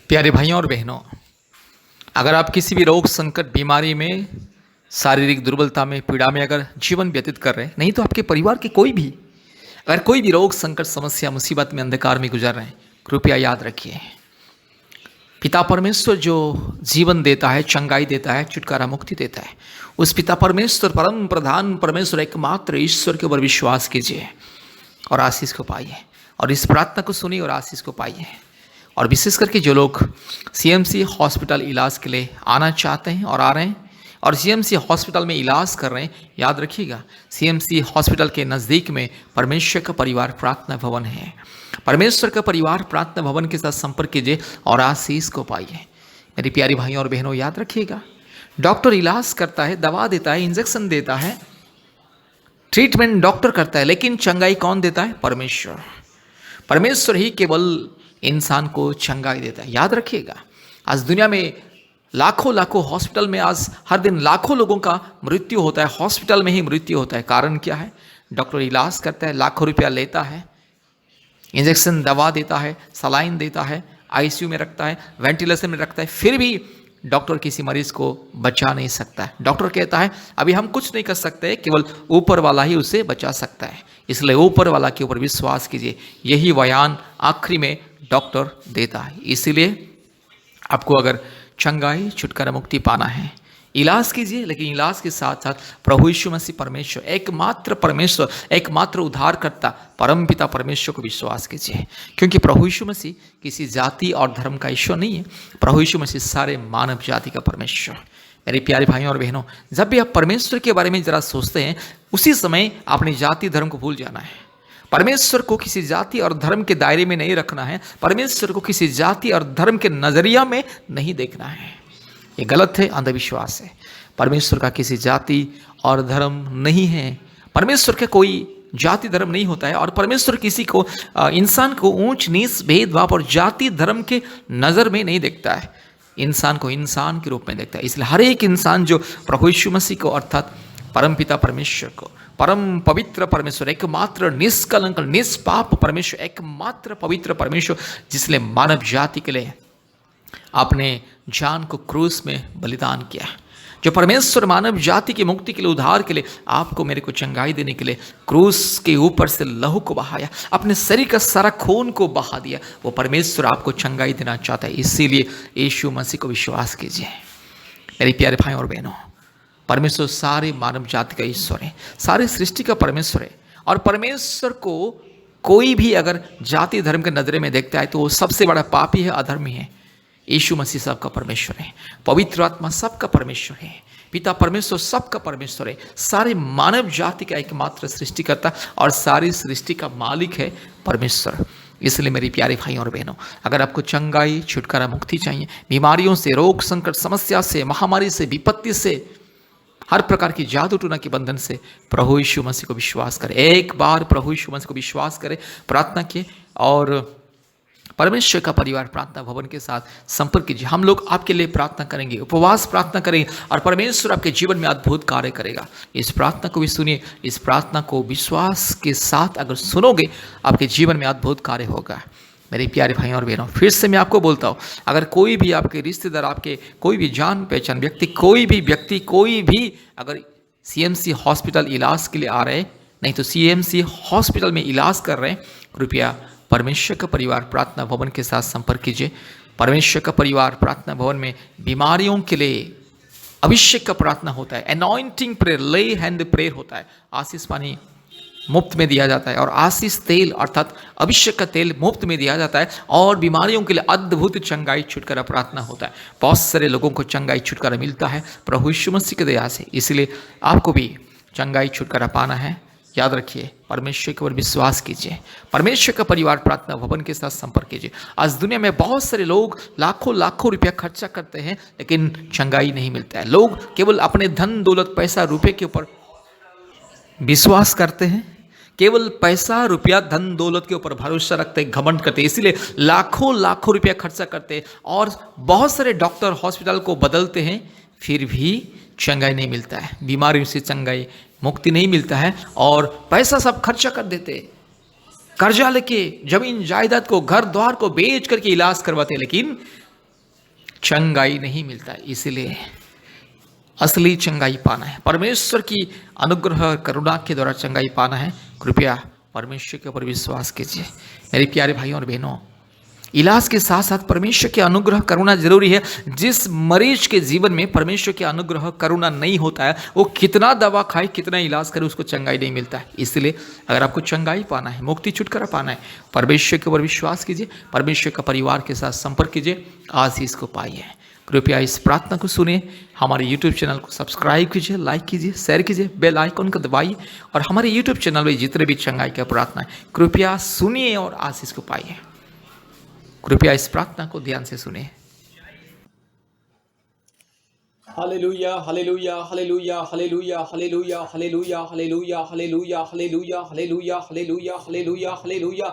प्यारे भाइयों और बहनों, अगर आप किसी भी रोग संकट बीमारी में शारीरिक दुर्बलता में पीड़ा में अगर जीवन व्यतीत कर रहे हैं, नहीं तो आपके परिवार के कोई भी अगर कोई भी रोग संकट समस्या मुसीबत में अंधकार में गुजर रहे हैं, कृपया याद रखिए पिता परमेश्वर जो जीवन देता है, चंगाई देता है, छुटकारा मुक्ति देता है, उस पिता परमेश्वर परम प्रधान परमेश्वर एकमात्र ईश्वर के ऊपर विश्वास कीजिए और आशीष को पाइए। और इस प्रार्थना को सुनिए और आशीष को पाइए। और विशेष करके जो लोग सीएमसी हॉस्पिटल इलाज के लिए आना चाहते हैं और आ रहे हैं और सीएमसी हॉस्पिटल में इलाज कर रहे हैं, याद रखिएगा सीएमसी हॉस्पिटल के नज़दीक में परमेश्वर का परिवार प्रार्थना भवन है। परमेश्वर का परिवार प्रार्थना भवन के साथ संपर्क कीजिए और आशीष को पाइए। मेरी प्यारी भाइयों और बहनों, याद रखिएगा डॉक्टर इलाज करता है, दवा देता है, इंजेक्शन देता है, ट्रीटमेंट डॉक्टर करता है, लेकिन चंगाई कौन देता है? परमेश्वर। परमेश्वर ही केवल इंसान को चंगाई देता है। याद रखिएगा आज दुनिया में लाखों लाखों हॉस्पिटल में आज हर दिन लाखों लोगों का मृत्यु होता है, हॉस्पिटल में ही मृत्यु होता है। कारण क्या है? डॉक्टर इलाज करता है, लाखों रुपया लेता है, इंजेक्शन दवा देता है, सलाइन देता है, आईसीयू में रखता है, वेंटिलेशन में रखता है, फिर भी डॉक्टर किसी मरीज को बचा नहीं सकता है। डॉक्टर कहता है अभी हम कुछ नहीं कर सकते, केवल ऊपर वाला ही उसे बचा सकता है। इसलिए ऊपर वाला के ऊपर विश्वास कीजिए, यही बयान आखिरी में डॉक्टर देता है। इसीलिए आपको अगर चंगाई छुटकारा मुक्ति पाना है, इलाज कीजिए, लेकिन इलाज के साथ साथ प्रभु यीशु मसीह परमेश्वर, एकमात्र परमेश्वर, एकमात्र उद्धारकर्ता परमपिता परमेश्वर को विश्वास कीजिए। क्योंकि प्रभु यीशु मसीह किसी जाति और धर्म का ईश्वर नहीं है, प्रभु यीशु मसीह सारे मानव जाति का परमेश्वर। मेरे प्यारे भाइयों और बहनों, जब भी आप परमेश्वर के बारे में जरा सोचते हैं, उसी समय अपनी जाति धर्म को भूल जाना है। परमेश्वर को किसी जाति और धर्म के दायरे में नहीं रखना है, परमेश्वर को किसी जाति और धर्म के नजरिया में नहीं देखना है। ये गलत है, अंधविश्वास है। परमेश्वर का किसी जाति और धर्म नहीं है, परमेश्वर का कोई जाति धर्म नहीं होता है। और परमेश्वर किसी को इंसान को ऊंच नीच भेदभाव और जाति धर्म के नज़र में नहीं देखता है, इंसान को इंसान के रूप में देखता है। इसलिए हर एक इंसान जो प्रभु यीशु मसीह को अर्थात परमपिता परमेश्वर को, परम पवित्र परमेश्वर, एकमात्र निष्कलंक निष्पाप परमेश्वर, एकमात्र पवित्र परमेश्वर जिसने मानव जाति के लिए अपने जान को क्रूस में बलिदान किया, जो परमेश्वर मानव जाति की मुक्ति के लिए, उद्धार के लिए, आपको मेरे को चंगाई देने के लिए क्रूस के ऊपर से लहू को बहाया, अपने शरीर का सारा खून को बहा दिया, वो परमेश्वर आपको चंगाई देना चाहता है। इसीलिए यीशु मसीह को विश्वास कीजिए। मेरे प्यारे भाई और बहनों, परमेश्वर सारे मानव जाति का ईश्वर है, सारे सृष्टि का परमेश्वर है। और परमेश्वर को कोई भी अगर जाति धर्म के नजरे में देखता है तो वो सबसे बड़ा पापी है, अधर्मी है। यीशु मसीह सबका परमेश्वर है, पवित्र आत्मा सबका परमेश्वर है, पिता परमेश्वर सबका परमेश्वर है, सारे मानव जाति का एकमात्र सृष्टिकर्ता और सारी सृष्टि का मालिक है परमेश्वर। इसलिए मेरी प्यारे भाइयों और बहनों, अगर आपको चंगाई छुटकारा मुक्ति चाहिए, बीमारियों से, रोग संकट समस्या से, महामारी से, विपत्ति से, हर प्रकार की जादू टूना के बंधन से, प्रभु यीशु मसीह को विश्वास करें। एक बार प्रभु यीशु मसीह को विश्वास करें, प्रार्थना किए और परमेश्वर का परिवार प्रार्थना भवन के साथ संपर्क कीजिए। हम लोग आपके लिए प्रार्थना करेंगे, उपवास प्रार्थना करेंगे और परमेश्वर आपके जीवन में अद्भुत कार्य करेगा। इस प्रार्थना को भी सुनिए, इस प्रार्थना को विश्वास के साथ अगर सुनोगे, आपके जीवन में अद्भुत कार्य होगा। मेरे प्यारे भाइयों और बहनों, फिर से मैं आपको बोलता हूँ, अगर कोई भी आपके रिश्तेदार, आपके कोई भी जान पहचान व्यक्ति, कोई भी अगर सीएमसी हॉस्पिटल इलाज के लिए आ रहे हैं, नहीं तो सीएमसी हॉस्पिटल में इलाज कर रहे हैं, कृपया परमेश्वर का परिवार प्रार्थना भवन के साथ संपर्क कीजिए। परमेश्वर का परिवार प्रार्थना भवन में बीमारियों के लिए अभिषेक का प्रार्थना होता है, अनॉइंटिंग प्रेयर, ले हैंड प्रेयर होता है, आशीष पानी मुफ्त में दिया जाता है और आशीष तेल अर्थात अभिषेक का तेल मुफ्त में दिया जाता है और बीमारियों के लिए अद्भुत चंगाई छुटकारा प्रार्थना होता है। बहुत सारे लोगों को चंगाई छुटकारा मिलता है प्रभु यीशु मसीह की दया से। इसलिए आपको भी चंगाई छुटकारा पाना है, याद रखिए, परमेश्वर के ऊपर विश्वास कीजिए, परमेश्वर का परिवार प्रार्थना भवन के साथ संपर्क कीजिए। आज दुनिया में बहुत सारे लोग लाखों लाखों रुपया खर्चा करते हैं, लेकिन चंगाई नहीं मिलता है। लोग केवल अपने धन दौलत पैसा रुपये के ऊपर विश्वास करते हैं, केवल पैसा रुपया धन दौलत के ऊपर भरोसा रखते हैं, घमंड करते हैं, इसीलिए लाखों लाखों रुपया खर्चा करते हैं और बहुत सारे डॉक्टर हॉस्पिटल को बदलते हैं, फिर भी चंगाई नहीं मिलता है, बीमारियों से चंगाई मुक्ति नहीं मिलता है और पैसा सब खर्चा कर देते, कर्जा लेके जमीन जायदाद को, घर द्वार को बेच करके इलाज करवाते हैं, लेकिन चंगाई नहीं मिलता है। इसीलिए असली चंगाई पाना है, परमेश्वर की अनुग्रह और करुणा के द्वारा चंगाई पाना है, कृपया परमेश्वर के ऊपर विश्वास कीजिए। मेरे प्यारे भाइयों और बहनों, इलाज के साथ साथ परमेश्वर की अनुग्रह करुणा जरूरी है। जिस मरीज के जीवन में परमेश्वर की अनुग्रह करुणा नहीं होता है, वो कितना दवा खाए, कितना इलाज करे, उसको चंगाई नहीं मिलता है। इसलिए अगर आपको चंगाई पाना है, मुक्ति छुटकारा पाना है, परमेश्वर के ऊपर विश्वास कीजिए, परमेश्वर का परिवार के साथ संपर्क कीजिए, आशीष को पाइए। कृपया इस प्रार्थना को सुनिए, हमारे YouTube चैनल को सब्सक्राइब कीजिए, लाइक कीजिए, शेयर कीजिए, बेल आइकन को दबाइए और हमारे YouTube चैनल में जितने भी चंगाई का प्रार्थना है कृपया सुनिए और आशीष को पाइए। कृपया इस प्रार्थना को ध्यान से सुने। Hallelujah hallelujah hallelujah hallelujah hallelujah hallelujah hallelujah hallelujah hallelujah hallelujah hallelujah hallelujah hallelujah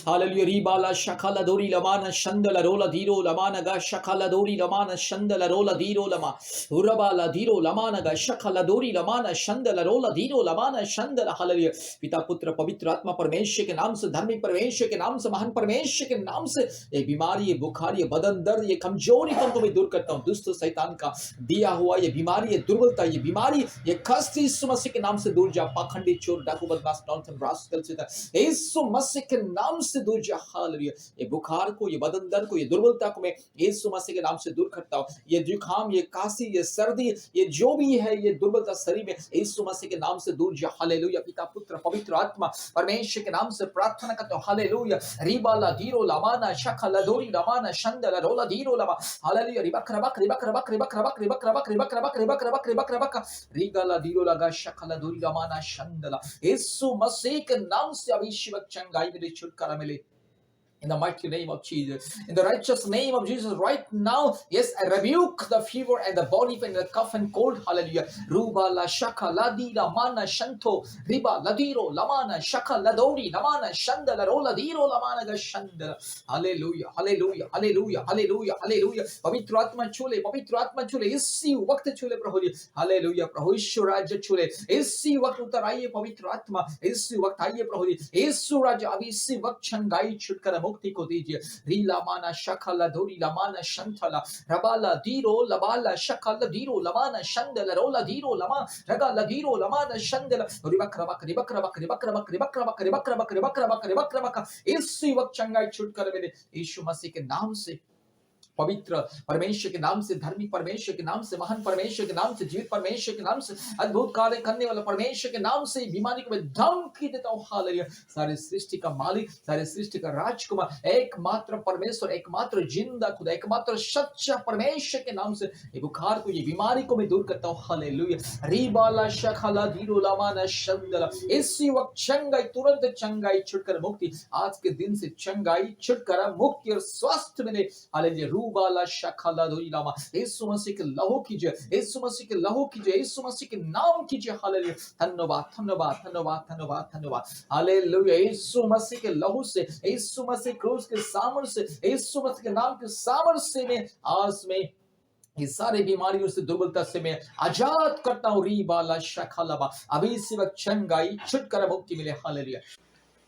hallelujah रिबाला शखाला दोरी लमाना शंदला रोला धीरो लमाना गा शखाला दोरी लमाना शंदला रोला धीरो लमा उरबाला धीरो लमाना गा शखाला दोरी लमाना शंदला रोला धीरो लमाना शंदला हालेलुया। पिता पुत्र पवित्र आत्मा परमेश्वर के नाम से, धर्मी परमेश्वर के नाम से, महान परमेश्वर के नाम से ये बीमारी, ये बुखार, ये बदन दर्द, ये कमजोरी को मैं दूर करता हूँ। दुष्ट शैतान का दिया हुआ ये बीमारी, ये दुर्बलता, ये बीमारी, ये कष्ट यीशु मसीह के नाम से दूर जा। पाखंडी, चोर, डाकू, बदमाश, नॉनसेंस, रास्कल से यीशु मसीह के नाम से दूर जा। हालेलुया। ये बुखार को, ये बदन दर्द को, ये दुर्बलता को मैं यीशु मसीह के नाम से दूर करता हूँ। ये जुकाम, ये काशी, ये सर्दी, ये जो भी है, ये दुर्बलता शरीर में यीशु मसीह के नाम से दूर जा। हालेलुया। पिता पुत्र पवित्र आत्मा परमेश्वर के नाम से प्रार्थना करता हूँ। हालेलुया। रिबाला धीरो लमाना शखला दोरी लमाना शंदला रोला धीरो लमा। हालेलुया। रिबक रबक रिबक रबक रिबक रबक रिबक रबक रिबक रबक रिबक रबक रिबक रबक रिगला धीरो लगा शखला दोरी लमाना शंदला। यीशु मसीह के नाम से अभिषेक चंगाई मिले, छुटकारा मिले। In the mighty name of Jesus, in the righteous name of Jesus, right now, yes, I rebuke the fever and the body pain, the cough and cold. Hallelujah. Ruba la shaka ladira mana shanto riba ladiro lamana shaka ladori lamana shanda la rola diro lamana gashanda. Hallelujah, hallelujah, hallelujah, hallelujah, hallelujah. पवित्र आत्मा छूले इसी वक्त छूले प्रभु जी। Hallelujah. प्रभु ईश्वर राज्य छूले इसी वक्त, उतर आइए पवित्र आत्मा, इसी वक्त आइए प्रभु जी। ईश्वर राज्य अभी इसी वक्त छंगाई छुटकारा मुक्ति को दीजिए। रीला माना शखला धोरी लमाना शंथला रबाला धीरो लबाला शखला धीरो लमाना शंदला रोला धीरो लमा रगाला धीरो लमाना शंदला रिबक रबक रिबक रबक रिबक रबक रिबक रबक रिबक रबक रिबक रबक रिबक रबक इसी वक्त चंगाई छुटकारा मिले यीशु मसीह के नाम से, पवित्र परमेश्वर के नाम से, धर्मी परमेश्वर के नाम से, महान परमेश्वर के नाम से, जीवित परमेश्वर के नाम से, अद्भुत कार्य करने वाला परमेश्वर के नाम से बीमारी को मैं धमकी देता हूँ। हालेलुया। सारे सृष्टि का मालिक, सारे सृष्टि का राजकुमार, एकमात्र परमेश्वर, एकमात्र जिंदा खुदा, एकमात्र सच्चा परमेश्वर के नाम से ये बुखार को, ये बीमारी को मैं दूर करता हूँ। हालेलुया। रीबाला शखला धीरो लामाना शंदला इसी वक्त चंगाई, तुरंत चंगाई, छुटकारा, मुक्ति, आज के दिन से चंगाई, छुटकारा, मुक्ति और स्वास्थ्य मिले। हालेलुया। रूबाला शखला धोरी लामा यीशु मसीह के लहू कीजिए, यीशु मसीह के लहू कीजिए, यीशु मसीह के नाम कीजिए। हालेलुया। धन्यवाद धन्यवाद धन्यवाद धन्यवाद धन्यवाद। हालेलुया। यीशु मसीह के लहू से, यीशु मसीह क्रूस के सामर्थ्य से, यीशु मसीह के नाम के सामर्थ्य से मैं आज में ये सारे बीमारियों से, दुर्बलता से मैं आजाद करता हूँ। रीबाला शखलाबा अभी इसी वक्त चंगाई, छुटकारा, मुक्ति मिले। Hallelujah.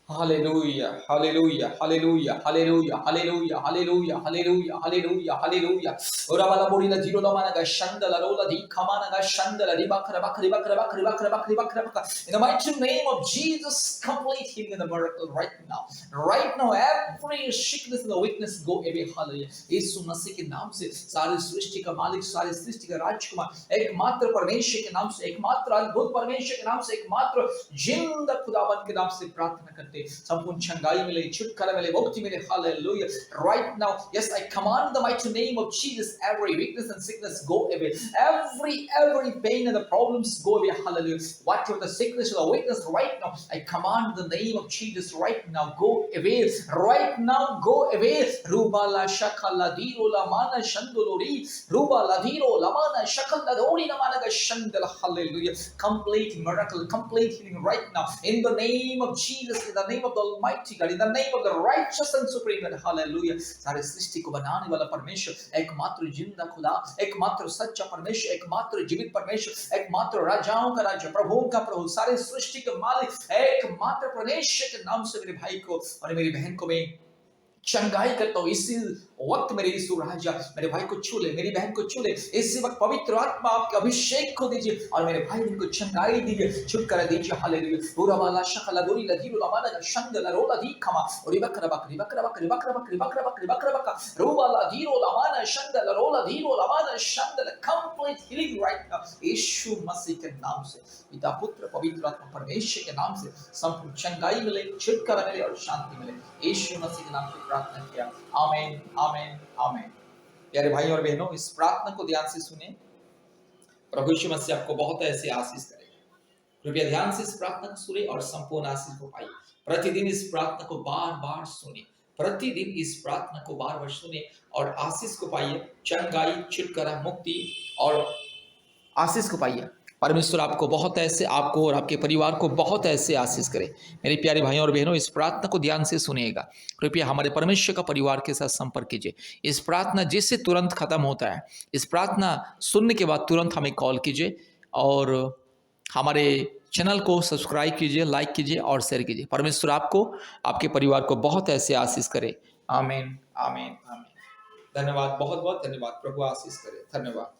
Hallelujah, hallelujah, hallelujah, hallelujah, hallelujah, hallelujah, hallelujah, hallelujah, hallelujah. Ora bala bori la jiro la mana ga shanda la rola di kamana ga shanda la riba kraba kriba kraba kriba kraba kriba kraba. In the mighty name of Jesus, complete healing in the miracle right now. Right now, every sickness and the weakness go away. Hallelujah. यीशु मसीह के नाम से सारी सृष्टि का मालिक, सारी सृष्टि का राजकुमार, एकमात्र परमेश्वर के नाम से, एकमात्र अद्भुत परमेश्वर के नाम से, एकमात्र जिंदा खुदावन के नाम से प्रार्थना करते संपूर्ण चंगाई मिले, छुटकारा मिले, मुक्ति मिले। Hallelujah. Right now, yes, I command the mighty name of Jesus, every weakness and sickness go away, every pain and the problems go away. Hallelujah. Whatever the sickness or the weakness right now, I command the name of Jesus right now go away, right now go away. Ruba la shakala diro la mana shandolori, ruba la diro la mana shakala dori la mana shandala. Hallelujah. Complete miracle, complete healing right now in the name of Jesus, in the name of the Almighty God, in the name of the righteous and supreme God. Hallelujah. सारे सृष्टि को बनाने वाला परमेश्वर, एकमात्र जिंदा खुदा, एकमात्र सच्चा परमेश्वर, एकमात्र जीवित परमेश्वर, एकमात्र राजाओं का राजा, प्रभुओं का प्रभु, सारे सृष्टि के मालिक, एकमात्र परमेश्वर के नाम से मेरे भाई को और मेरी बहन को मैं चंगाई करता हूँ। इसी वक्त मेरे यीशु राजा मेरे भाई को छू ले, मेरी बहन को छू ले। इसी वक्त पवित्र आत्मा आपके अभिषेक को दीजिए और मेरे भाई को चंगाई दीजिए, छुटकारा दीजिए। हालेलुया। पूरा वाला शकला दोरी लगी रोला दा शंगला रोला दी खमा और बकरा रोला दी रोला माना शंगला रोला दी रोला माना Shringla. Complete healing right now यीशु मसीह के नाम से। पिता पुत्र पवित्र आत्मा परमेश्वर के नाम से संपूर्ण चंगाई मिले, छुटकारा मिले और शांति मिले। यीशु मसीह के नाम से प्रार्थना किया। आमीन आमीन आमीन। प्यारे भाई और बहनों, इस प्रार्थना को ध्यान से सुने। प्रभु यीशु मसीह आपको बहुत ऐसे आशीष करेगा। कृपया ध्यान से इस प्रार्थना को सुने और संपूर्ण आशीष को पाइए। प्रतिदिन इस प्रार्थना को बार बार सुने, प्रतिदिन इस प्रार्थना को बार बार सुने और आशीष को पाइए। चंगाई, छुटकारा, मुक्ति और आशीष को पाइए। परमेश्वर आपको बहुत ऐसे, आपको और आपके परिवार को बहुत ऐसे आशीष करे। मेरे प्यारे भाइयों और बहनों, इस प्रार्थना को ध्यान से सुनिएगा। कृपया हमारे परमेश्वर का परिवार के साथ संपर्क कीजिए। इस प्रार्थना जिससे तुरंत खत्म होता है, इस प्रार्थना सुनने के बाद तुरंत हमें कॉल कीजिए और हमारे चैनल को सब्सक्राइब कीजिए, लाइक कीजिए और शेयर कीजिए। परमेश्वर आपको, आपके परिवार को बहुत ऐसे आशीष करे। आमीन आमीन आमीन। धन्यवाद, बहुत बहुत धन्यवाद। प्रभु आशीष करे। धन्यवाद।